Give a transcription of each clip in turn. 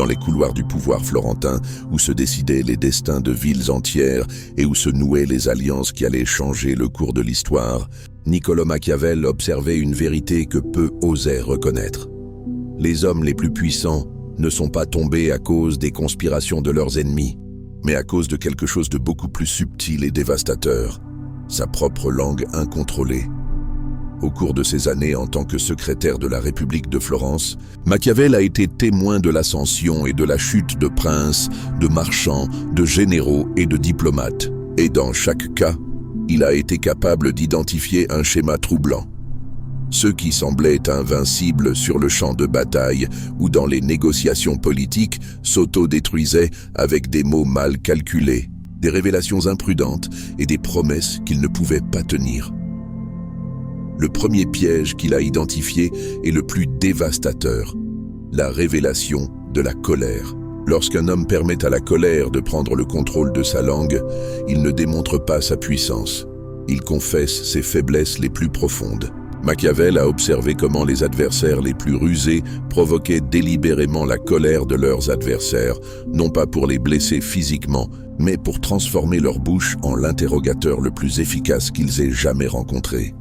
dans les couloirs du pouvoir florentin, où se décidaient les destins de villes entières et où se nouaient les alliances qui allaient changer le cours de l'histoire, Niccolò Machiavel observait une vérité que peu osaient reconnaître. Les hommes les plus puissants ne sont pas tombés à cause des conspirations de leurs ennemis, mais à cause de quelque chose de beaucoup plus subtil et dévastateur, sa propre langue incontrôlée. Au cours de ces années en tant que secrétaire de la République de Florence, Machiavel a été témoin de l'ascension et de la chute de princes, de marchands, de généraux et de diplomates. Et dans chaque cas, il a été capable d'identifier un schéma troublant. Ceux qui semblaient invincibles sur le champ de bataille ou dans les négociations politiques s'auto-détruisaient avec des mots mal calculés, des révélations imprudentes et des promesses qu'ils ne pouvaient pas tenir. Le premier piège qu'il a identifié est le plus dévastateur, la révélation de la colère. Lorsqu'un homme permet à la colère de prendre le contrôle de sa langue, il ne démontre pas sa puissance. Il confesse ses faiblesses les plus profondes. Machiavel a observé comment les adversaires les plus rusés provoquaient délibérément la colère de leurs adversaires, non pas pour les blesser physiquement, mais pour transformer leur bouche en l'interrogateur le plus efficace qu'ils aient jamais rencontré.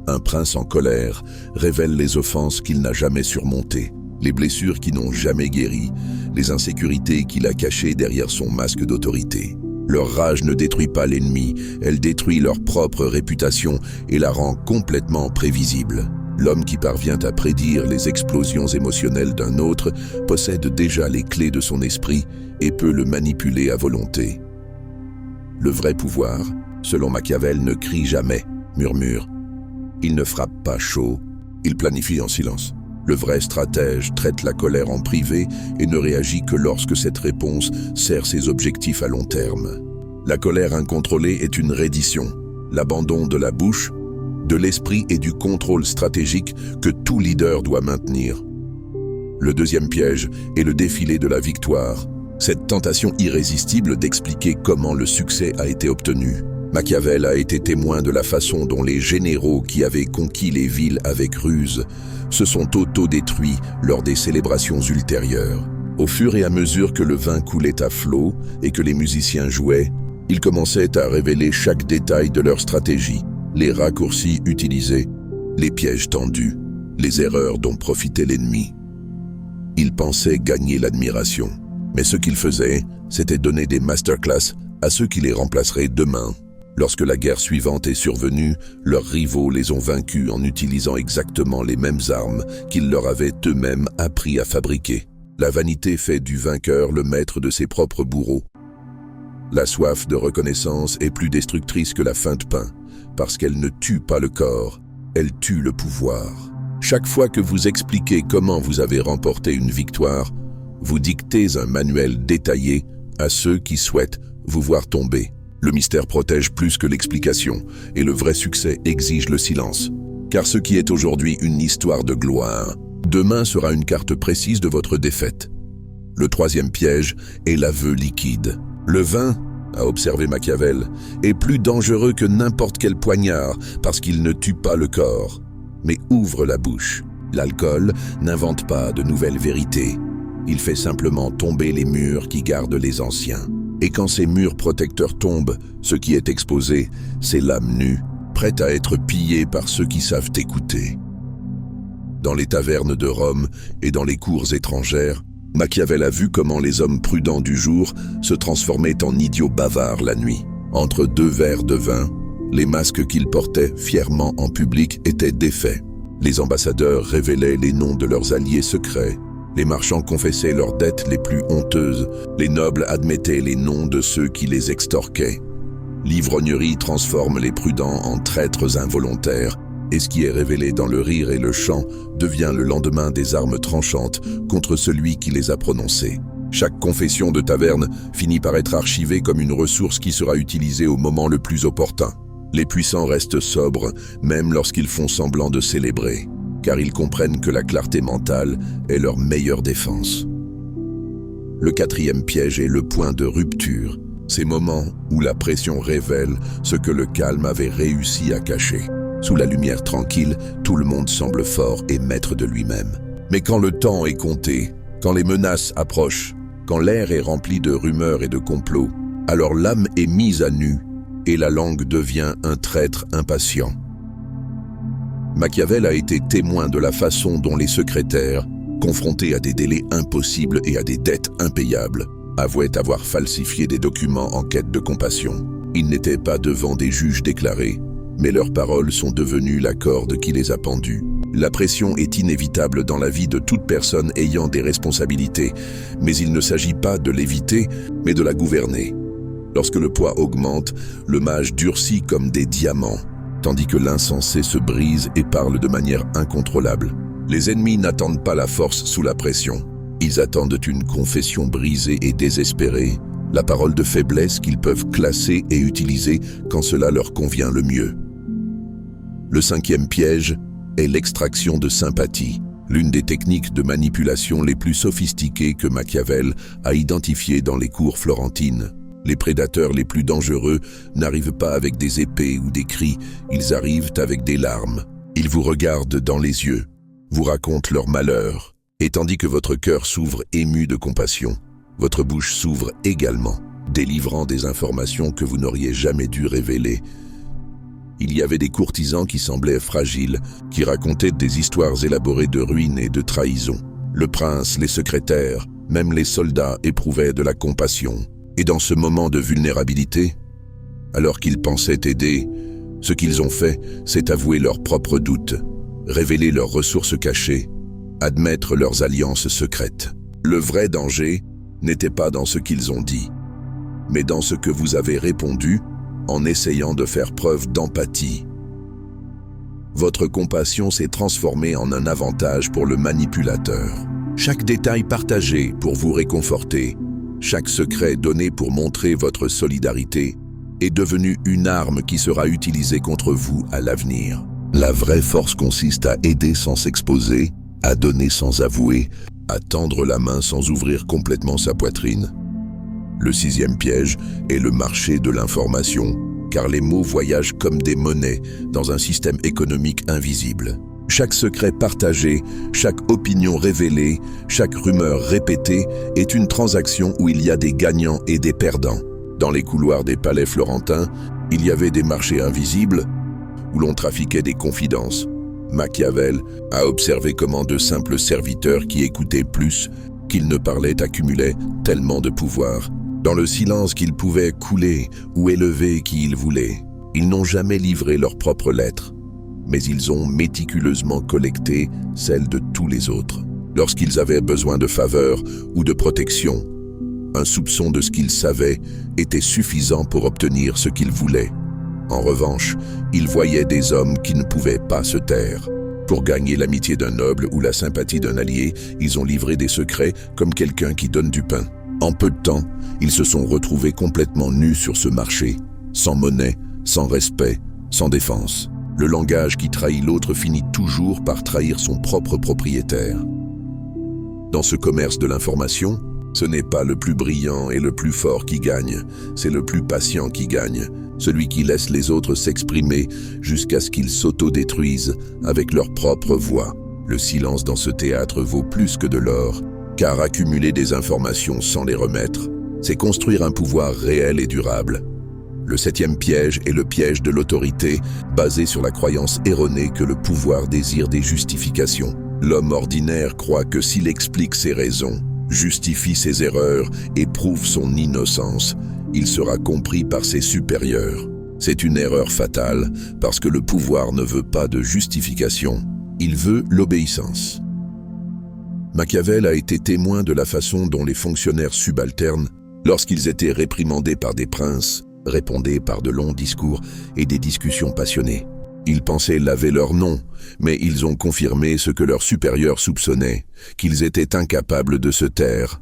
Un prince en colère révèle les offenses qu'il n'a jamais surmontées, les blessures qui n'ont jamais guéri, les insécurités qu'il a cachées derrière son masque d'autorité. Leur rage ne détruit pas l'ennemi, elle détruit leur propre réputation et la rend complètement prévisible. L'homme qui parvient à prédire les explosions émotionnelles d'un autre possède déjà les clés de son esprit et peut le manipuler à volonté. Le vrai pouvoir, selon Machiavel, ne crie jamais, murmure. Il ne frappe pas chaud, il planifie en silence. Le vrai stratège traite la colère en privé et ne réagit que lorsque cette réponse sert ses objectifs à long terme. La colère incontrôlée est une reddition, l'abandon de la bouche, de l'esprit et du contrôle stratégique que tout leader doit maintenir. Le deuxième piège est le défilé de la victoire, cette tentation irrésistible d'expliquer comment le succès a été obtenu. Machiavel a été témoin de la façon dont les généraux qui avaient conquis les villes avec ruse se sont auto-détruits lors des célébrations ultérieures. Au fur et à mesure que le vin coulait à flot et que les musiciens jouaient, ils commençaient à révéler chaque détail de leur stratégie, les raccourcis utilisés, les pièges tendus, les erreurs dont profitait l'ennemi. Ils pensaient gagner l'admiration, mais ce qu'ils faisaient, c'était donner des masterclass à ceux qui les remplaceraient demain. Lorsque la guerre suivante est survenue, leurs rivaux les ont vaincus en utilisant exactement les mêmes armes qu'ils leur avaient eux-mêmes appris à fabriquer. La vanité fait du vainqueur le maître de ses propres bourreaux. La soif de reconnaissance est plus destructrice que la faim de pain, parce qu'elle ne tue pas le corps, elle tue le pouvoir. Chaque fois que vous expliquez comment vous avez remporté une victoire, vous dictez un manuel détaillé à ceux qui souhaitent vous voir tomber. Le mystère protège plus que l'explication, et le vrai succès exige le silence. Car ce qui est aujourd'hui une histoire de gloire, demain sera une carte précise de votre défaite. Le troisième piège est l'aveu liquide. Le vin, a observé Machiavel, est plus dangereux que n'importe quel poignard parce qu'il ne tue pas le corps, mais ouvre la bouche. L'alcool n'invente pas de nouvelles vérités. Il fait simplement tomber les murs qui gardent les anciens. Et quand ces murs protecteurs tombent, ce qui est exposé, c'est l'âme nue, prête à être pillée par ceux qui savent écouter. Dans les tavernes de Rome et dans les cours étrangères, Machiavel a vu comment les hommes prudents du jour se transformaient en idiots bavards la nuit. Entre deux verres de vin, les masques qu'ils portaient fièrement en public étaient défaits. Les ambassadeurs révélaient les noms de leurs alliés secrets. Les marchands confessaient leurs dettes les plus honteuses, les nobles admettaient les noms de ceux qui les extorquaient. L'ivrognerie transforme les prudents en traîtres involontaires, et ce qui est révélé dans le rire et le chant devient le lendemain des armes tranchantes contre celui qui les a prononcées. Chaque confession de taverne finit par être archivée comme une ressource qui sera utilisée au moment le plus opportun. Les puissants restent sobres, même lorsqu'ils font semblant de célébrer, car ils comprennent que la clarté mentale est leur meilleure défense. Le quatrième piège est le point de rupture, ces moments où la pression révèle ce que le calme avait réussi à cacher. Sous la lumière tranquille, tout le monde semble fort et maître de lui-même. Mais quand le temps est compté, Quand les menaces approchent, quand l'air est rempli de rumeurs et de complots, alors l'âme est mise à nu et la langue devient un traître impatient. Machiavel a été témoin de la façon dont les secrétaires, confrontés à des délais impossibles et à des dettes impayables, avouaient avoir falsifié des documents en quête de compassion. Ils n'étaient pas devant des juges déclarés, mais leurs paroles sont devenues la corde qui les a pendus. La pression est inévitable dans la vie de toute personne ayant des responsabilités, mais il ne s'agit pas de l'éviter, mais de la gouverner. Lorsque le poids augmente, le mage durcit comme des diamants, tandis que l'insensé se brise et parle de manière incontrôlable. Les ennemis n'attendent pas la force sous la pression. Ils attendent une confession brisée et désespérée, la parole de faiblesse qu'ils peuvent classer et utiliser quand cela leur convient le mieux. Le 5e piège est l'extraction de sympathie, l'une des techniques de manipulation les plus sophistiquées que Machiavel a identifiées dans les cours florentines. Les prédateurs les plus dangereux n'arrivent pas avec des épées ou des cris, ils arrivent avec des larmes. Ils vous regardent dans les yeux, vous racontent leur malheur, et tandis que votre cœur s'ouvre ému de compassion, votre bouche s'ouvre également, délivrant des informations que vous n'auriez jamais dû révéler. Il y avait des courtisans qui semblaient fragiles, qui racontaient des histoires élaborées de ruines et de trahison. Le prince, les secrétaires, même les soldats éprouvaient de la compassion. Et dans ce moment de vulnérabilité, alors qu'ils pensaient aider, ce qu'ils ont fait, c'est avouer leurs propres doutes, révéler leurs ressources cachées, admettre leurs alliances secrètes. Le vrai danger n'était pas dans ce qu'ils ont dit, mais dans ce que vous avez répondu en essayant de faire preuve d'empathie. Votre compassion s'est transformée en un avantage pour le manipulateur. Chaque détail partagé pour vous réconforter, chaque secret donné pour montrer votre solidarité est devenu une arme qui sera utilisée contre vous à l'avenir. La vraie force consiste à aider sans s'exposer, à donner sans avouer, à tendre la main sans ouvrir complètement sa poitrine. Le 6e piège est le marché de l'information, car les mots voyagent comme des monnaies dans un système économique invisible. Chaque secret partagé, chaque opinion révélée, chaque rumeur répétée est une transaction où il y a des gagnants et des perdants. Dans les couloirs des palais florentins, il y avait des marchés invisibles où l'on trafiquait des confidences. Machiavel a observé comment de simples serviteurs qui écoutaient plus qu'ils ne parlaient accumulaient tellement de pouvoir. Dans le silence qu'ils pouvaient couler ou élever qui ils voulaient, ils n'ont jamais livré leurs propres lettres, mais ils ont méticuleusement collecté celles de tous les autres. Lorsqu'ils avaient besoin de faveur ou de protection, un soupçon de ce qu'ils savaient était suffisant pour obtenir ce qu'ils voulaient. En revanche, ils voyaient des hommes qui ne pouvaient pas se taire. Pour gagner l'amitié d'un noble ou la sympathie d'un allié, ils ont livré des secrets comme quelqu'un qui donne du pain. En peu de temps, ils se sont retrouvés complètement nus sur ce marché, sans monnaie, sans respect, sans défense. Le langage qui trahit l'autre finit toujours par trahir son propre propriétaire. Dans ce commerce de l'information, ce n'est pas le plus brillant et le plus fort qui gagne, c'est le plus patient qui gagne, celui qui laisse les autres s'exprimer jusqu'à ce qu'ils s'autodétruisent avec leur propre voix. Le silence dans ce théâtre vaut plus que de l'or, car accumuler des informations sans les remettre, c'est construire un pouvoir réel et durable. Le 7e piège est le piège de l'autorité, basé sur la croyance erronée que le pouvoir désire des justifications. L'homme ordinaire croit que s'il explique ses raisons, justifie ses erreurs et prouve son innocence, il sera compris par ses supérieurs. C'est une erreur fatale, parce que le pouvoir ne veut pas de justification, il veut l'obéissance. Machiavel a été témoin de la façon dont les fonctionnaires subalternes, lorsqu'ils étaient réprimandés par des princes, répondaient par de longs discours et des discussions passionnées. Ils pensaient laver leur nom, mais ils ont confirmé ce que leurs supérieurs soupçonnaient, qu'ils étaient incapables de se taire,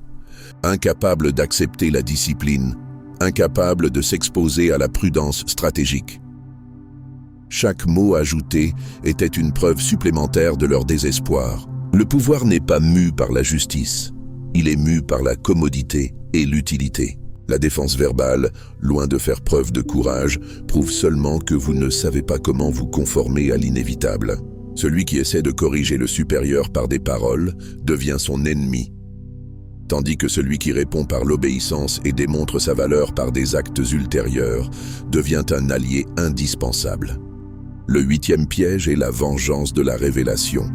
incapables d'accepter la discipline, incapables de s'exposer à la prudence stratégique. Chaque mot ajouté était une preuve supplémentaire de leur désespoir. Le pouvoir n'est pas mu par la justice, il est mu par la commodité et l'utilité. La défense verbale, loin de faire preuve de courage, prouve seulement que vous ne savez pas comment vous conformer à l'inévitable. Celui qui essaie de corriger le supérieur par des paroles devient son ennemi. tandis que celui qui répond par l'obéissance et démontre sa valeur par des actes ultérieurs devient un allié indispensable. Le 8e piège est la vengeance de la révélation.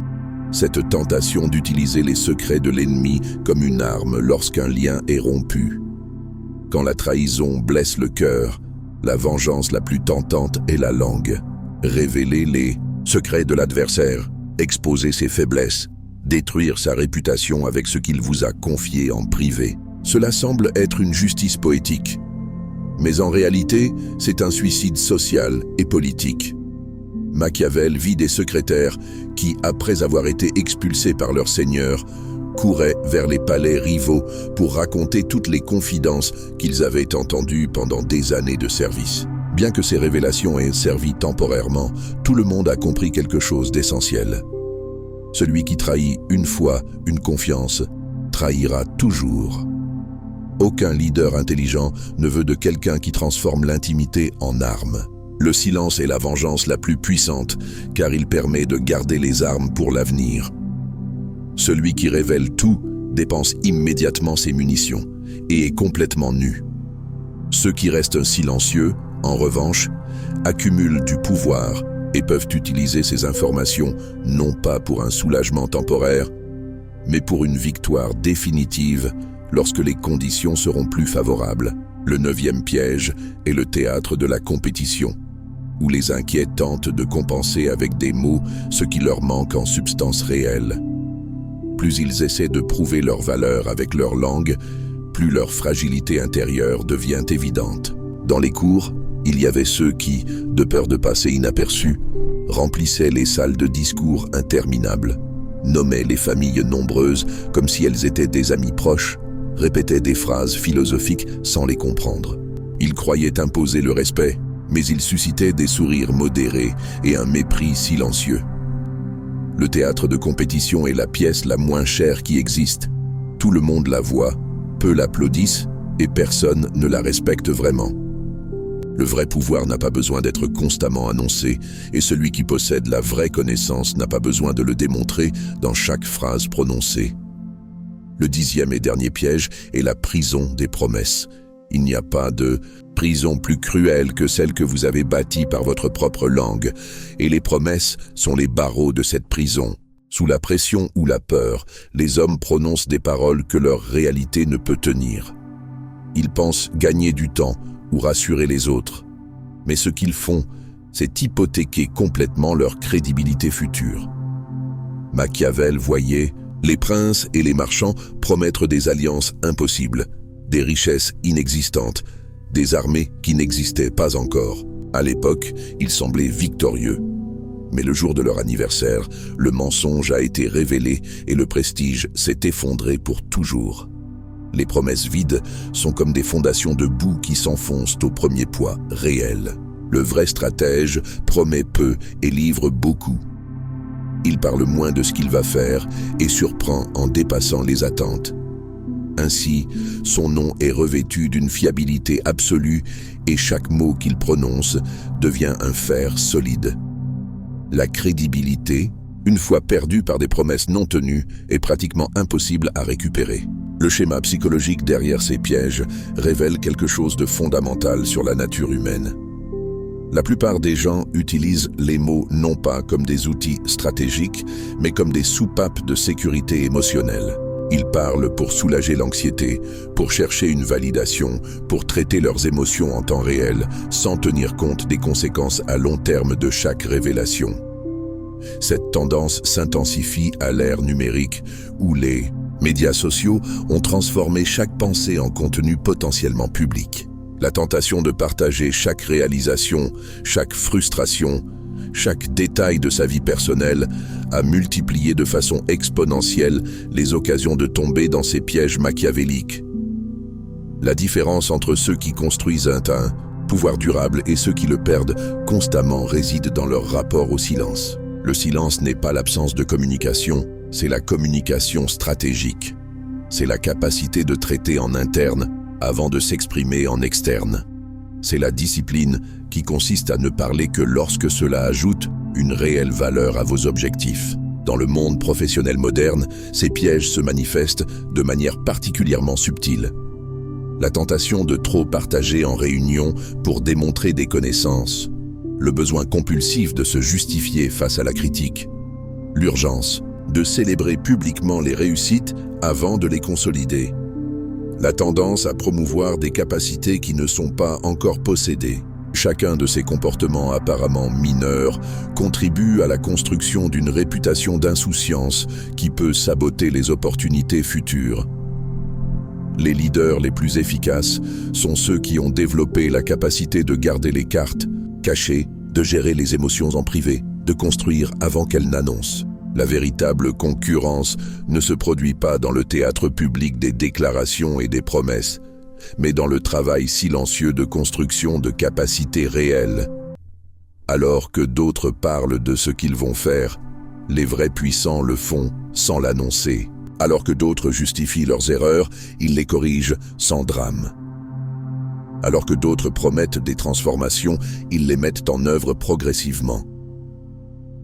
Cette tentation d'utiliser les secrets de l'ennemi comme une arme lorsqu'un lien est rompu. Quand la trahison blesse le cœur, la vengeance la plus tentante est la langue. Révéler les secrets de l'adversaire, exposer ses faiblesses, détruire sa réputation avec ce qu'il vous a confié en privé. Cela semble être une justice poétique. Mais en réalité, c'est un suicide social et politique. Machiavel vit des secrétaires qui, après avoir été expulsés par leur seigneur, couraient vers les palais rivaux pour raconter toutes les confidences qu'ils avaient entendues pendant des années de service. Bien que ces révélations aient servi temporairement, tout le monde a compris quelque chose d'essentiel. Celui qui trahit une fois une confiance, trahira toujours. Aucun leader intelligent ne veut de quelqu'un qui transforme l'intimité en arme. Le silence est la vengeance la plus puissante, car il permet de garder les armes pour l'avenir. Celui qui révèle tout dépense immédiatement ses munitions et est complètement nu. Ceux qui restent silencieux, en revanche, accumulent du pouvoir et peuvent utiliser ces informations non pas pour un soulagement temporaire, mais pour une victoire définitive lorsque les conditions seront plus favorables. Le 9e piège est le théâtre de la compétition, où les inquiets tentent de compenser avec des mots ce qui leur manque en substance réelle. Plus ils essaient de prouver leur valeur avec leur langue, plus leur fragilité intérieure devient évidente. Dans les cours, il y avait ceux qui, de peur de passer inaperçus, remplissaient les salles de discours interminables, nommaient les familles nombreuses comme si elles étaient des amis proches, répétaient des phrases philosophiques sans les comprendre. Ils croyaient imposer le respect, mais ils suscitaient des sourires modérés et un mépris silencieux. Le théâtre de compétition est la pièce la moins chère qui existe. Tout le monde la voit, peu l'applaudissent et personne ne la respecte vraiment. Le vrai pouvoir n'a pas besoin d'être constamment annoncé et celui qui possède la vraie connaissance n'a pas besoin de le démontrer dans chaque phrase prononcée. Le 10e et dernier piège est la prison des promesses. Il n'y a pas de prison plus cruelle que celle que vous avez bâtie par votre propre langue, et les promesses sont les barreaux de cette prison. Sous la pression ou la peur, les hommes prononcent des paroles que leur réalité ne peut tenir. Ils pensent gagner du temps ou rassurer les autres. Mais ce qu'ils font, c'est hypothéquer complètement leur crédibilité future. Machiavel voyait les princes et les marchands promettre des alliances impossibles, des richesses inexistantes, des armées qui n'existaient pas encore. À l'époque, ils semblaient victorieux. Mais le jour de leur anniversaire, le mensonge a été révélé et le prestige s'est effondré pour toujours. Les promesses vides sont comme des fondations de boue qui s'enfoncent au premier poids réel. Le vrai stratège promet peu et livre beaucoup. Il parle moins de ce qu'il va faire et surprend en dépassant les attentes. Ainsi, son nom est revêtu d'une fiabilité absolue et chaque mot qu'il prononce devient un fer solide. La crédibilité, une fois perdue par des promesses non tenues, est pratiquement impossible à récupérer. Le schéma psychologique derrière ces pièges révèle quelque chose de fondamental sur la nature humaine. La plupart des gens utilisent les mots non pas comme des outils stratégiques, mais comme des soupapes de sécurité émotionnelle. Ils parlent pour soulager l'anxiété, pour chercher une validation, pour traiter leurs émotions en temps réel, sans tenir compte des conséquences à long terme de chaque révélation. Cette tendance s'intensifie à l'ère numérique, où les médias sociaux ont transformé chaque pensée en contenu potentiellement public. La tentation de partager chaque réalisation, chaque frustration, chaque détail de sa vie personnelle a multiplié de façon exponentielle les occasions de tomber dans ces pièges machiavéliques. La différence entre ceux qui construisent un pouvoir durable et ceux qui le perdent constamment réside dans leur rapport au silence. Le silence n'est pas l'absence de communication, c'est la communication stratégique. C'est la capacité de traiter en interne avant de s'exprimer en externe. C'est la discipline qui consiste à ne parler que lorsque cela ajoute une réelle valeur à vos objectifs. Dans le monde professionnel moderne, ces pièges se manifestent de manière particulièrement subtile. La tentation de trop partager en réunion pour démontrer des connaissances, le besoin compulsif de se justifier face à la critique, l'urgence de célébrer publiquement les réussites avant de les consolider, la tendance à promouvoir des capacités qui ne sont pas encore possédées. Chacun de ces comportements apparemment mineurs contribue à la construction d'une réputation d'insouciance qui peut saboter les opportunités futures. Les leaders les plus efficaces sont ceux qui ont développé la capacité de garder les cartes cachées, de gérer les émotions en privé, de construire avant qu'elles n'annoncent. La véritable concurrence ne se produit pas dans le théâtre public des déclarations et des promesses, mais dans le travail silencieux de construction de capacités réelles. Alors que d'autres parlent de ce qu'ils vont faire, les vrais puissants le font sans l'annoncer. Alors que d'autres justifient leurs erreurs, ils les corrigent sans drame. Alors que d'autres promettent des transformations, ils les mettent en œuvre progressivement.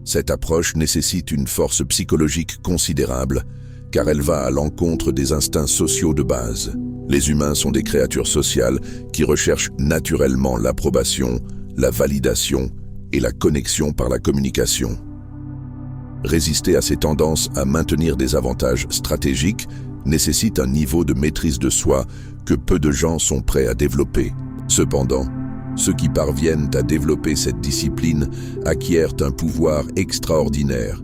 Cette approche nécessite une force psychologique considérable, car elle va à l'encontre des instincts sociaux de base. Les humains sont des créatures sociales qui recherchent naturellement l'approbation, la validation et la connexion par la communication. Résister à ces tendances à maintenir des avantages stratégiques nécessite un niveau de maîtrise de soi que peu de gens sont prêts à développer. Cependant, ceux qui parviennent à développer cette discipline acquièrent un pouvoir extraordinaire.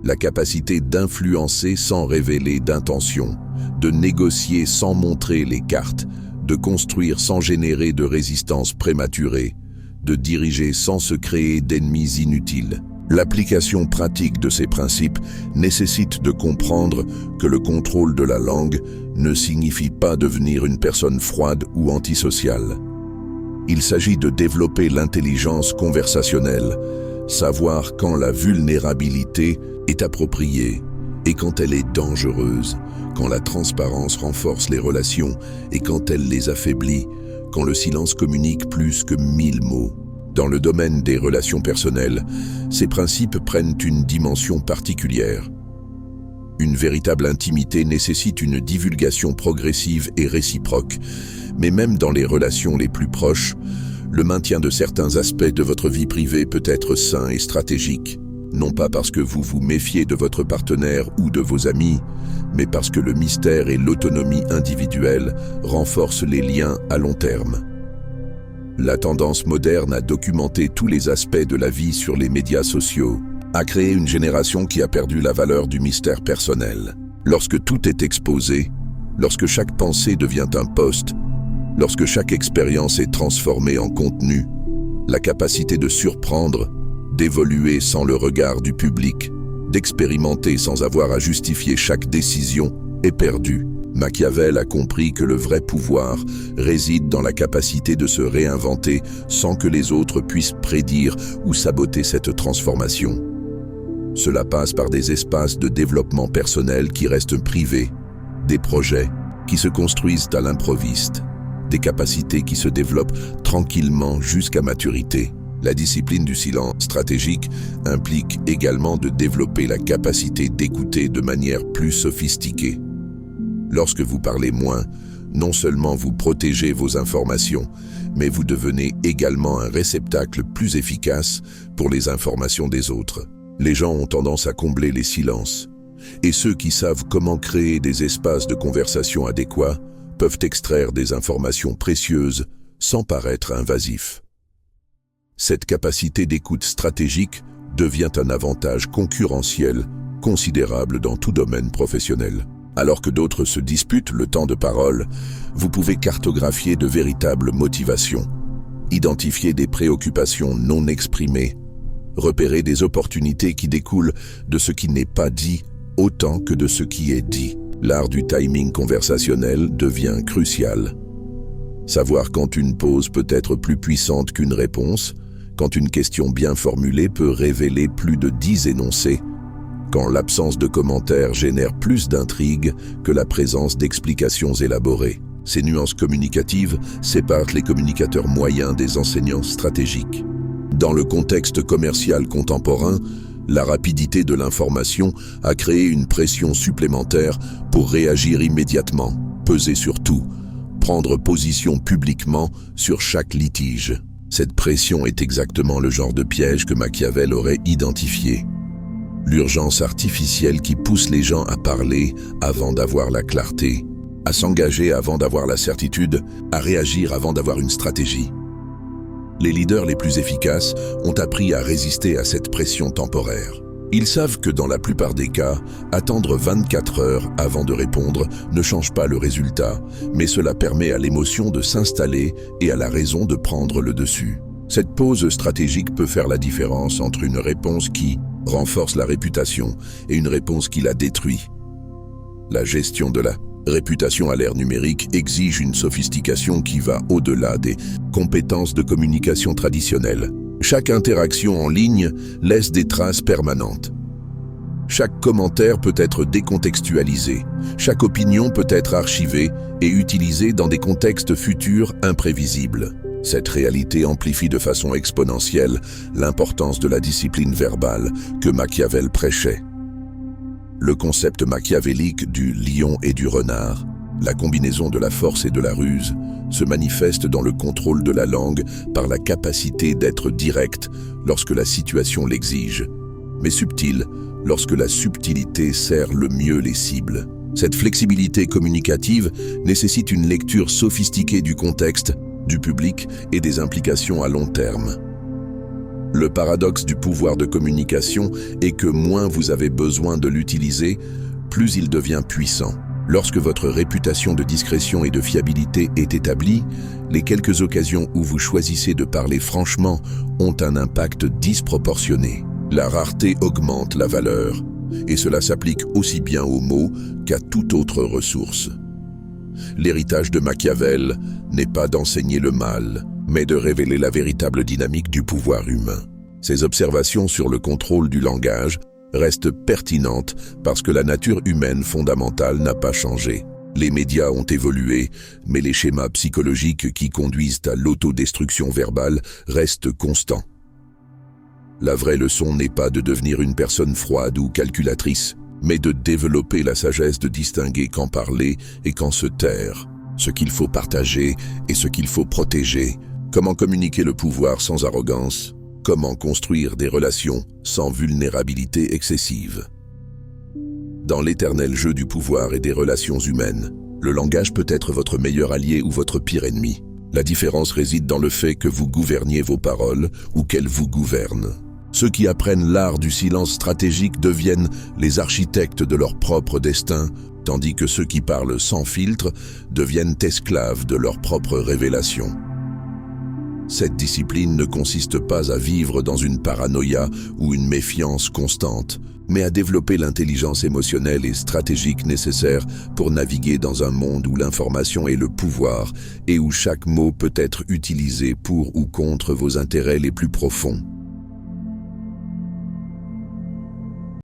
La capacité d'influencer sans révéler d'intention, de négocier sans montrer les cartes, de construire sans générer de résistance prématurée, de diriger sans se créer d'ennemis inutiles. L'application pratique de ces principes nécessite de comprendre que le contrôle de la langue ne signifie pas devenir une personne froide ou antisociale. Il s'agit de développer l'intelligence conversationnelle, savoir quand la vulnérabilité est appropriée et quand elle est dangereuse, quand la transparence renforce les relations et quand elle les affaiblit, quand le silence communique plus que 1000 mots. Dans le domaine des relations personnelles, ces principes prennent une dimension particulière. Une véritable intimité nécessite une divulgation progressive et réciproque, mais même dans les relations les plus proches, le maintien de certains aspects de votre vie privée peut être sain et stratégique, non pas parce que vous vous méfiez de votre partenaire ou de vos amis, mais parce que le mystère et l'autonomie individuelle renforcent les liens à long terme. La tendance moderne à documenter tous les aspects de la vie sur les médias sociaux a créé une génération qui a perdu la valeur du mystère personnel. Lorsque tout est exposé, lorsque chaque pensée devient un post, lorsque chaque expérience est transformée en contenu, la capacité de surprendre, d'évoluer sans le regard du public, d'expérimenter sans avoir à justifier chaque décision est perdue. Machiavel a compris que le vrai pouvoir réside dans la capacité de se réinventer sans que les autres puissent prédire ou saboter cette transformation. Cela passe par des espaces de développement personnel qui restent privés, des projets qui se construisent à l'improviste, des capacités qui se développent tranquillement jusqu'à maturité. La discipline du silence stratégique implique également de développer la capacité d'écouter de manière plus sophistiquée. Lorsque vous parlez moins, non seulement vous protégez vos informations, mais vous devenez également un réceptacle plus efficace pour les informations des autres. Les gens ont tendance à combler les silences, et ceux qui savent comment créer des espaces de conversation adéquats peuvent extraire des informations précieuses sans paraître invasifs. Cette capacité d'écoute stratégique devient un avantage concurrentiel considérable dans tout domaine professionnel. Alors que d'autres se disputent le temps de parole, vous pouvez cartographier de véritables motivations, identifier des préoccupations non exprimées, repérer des opportunités qui découlent de ce qui n'est pas dit autant que de ce qui est dit. L'art du timing conversationnel devient crucial. Savoir quand une pause peut être plus puissante qu'une réponse, quand une question bien formulée peut révéler plus de 10 énoncés, quand l'absence de commentaires génère plus d'intrigues que la présence d'explications élaborées. Ces nuances communicatives séparent les communicateurs moyens des enseignants stratégiques. Dans le contexte commercial contemporain, La rapidité de l'information a créé une pression supplémentaire pour réagir immédiatement, peser sur tout, prendre position publiquement sur chaque litige. Cette pression est exactement le genre de piège que Machiavel aurait identifié. L'urgence artificielle qui pousse les gens à parler avant d'avoir la clarté, à s'engager avant d'avoir la certitude, à réagir avant d'avoir une stratégie. Les leaders les plus efficaces ont appris à résister à cette pression temporaire. Ils savent que dans la plupart des cas, attendre 24 heures avant de répondre ne change pas le résultat, mais cela permet à l'émotion de s'installer et à la raison de prendre le dessus. Cette pause stratégique peut faire la différence entre une réponse qui renforce la réputation et une réponse qui la détruit. La gestion de la réputation à l'ère numérique exige une sophistication qui va au-delà des compétences de communication traditionnelles. Chaque interaction en ligne laisse des traces permanentes. Chaque commentaire peut être décontextualisé. Chaque opinion peut être archivée et utilisée dans des contextes futurs imprévisibles. Cette réalité amplifie de façon exponentielle l'importance de la discipline verbale que Machiavel prêchait. Le concept machiavélique du lion et du renard, la combinaison de la force et de la ruse, se manifeste dans le contrôle de la langue par la capacité d'être direct lorsque la situation l'exige, mais subtil lorsque la subtilité sert le mieux les cibles. Cette flexibilité communicative nécessite une lecture sophistiquée du contexte, du public et des implications à long terme. Le paradoxe du pouvoir de communication est que moins vous avez besoin de l'utiliser, plus il devient puissant. Lorsque votre réputation de discrétion et de fiabilité est établie, les quelques occasions où vous choisissez de parler franchement ont un impact disproportionné. La rareté augmente la valeur, et cela s'applique aussi bien aux mots qu'à toute autre ressource. L'héritage de Machiavel n'est pas d'enseigner le mal, mais de révéler la véritable dynamique du pouvoir humain. Ses observations sur le contrôle du langage restent pertinentes parce que la nature humaine fondamentale n'a pas changé. Les médias ont évolué, mais les schémas psychologiques qui conduisent à l'autodestruction verbale restent constants. La vraie leçon n'est pas de devenir une personne froide ou calculatrice, mais de développer la sagesse de distinguer quand parler et quand se taire, ce qu'il faut partager et ce qu'il faut protéger, comment communiquer le pouvoir sans arrogance, comment construire des relations sans vulnérabilité excessive. Dans l'éternel jeu du pouvoir et des relations humaines, le langage peut être votre meilleur allié ou votre pire ennemi. La différence réside dans le fait que vous gouverniez vos paroles ou qu'elles vous gouvernent. Ceux qui apprennent l'art du silence stratégique deviennent les architectes de leur propre destin, tandis que ceux qui parlent sans filtre deviennent esclaves de leur propre révélation. Cette discipline ne consiste pas à vivre dans une paranoïa ou une méfiance constante, mais à développer l'intelligence émotionnelle et stratégique nécessaire pour naviguer dans un monde où l'information est le pouvoir et où chaque mot peut être utilisé pour ou contre vos intérêts les plus profonds.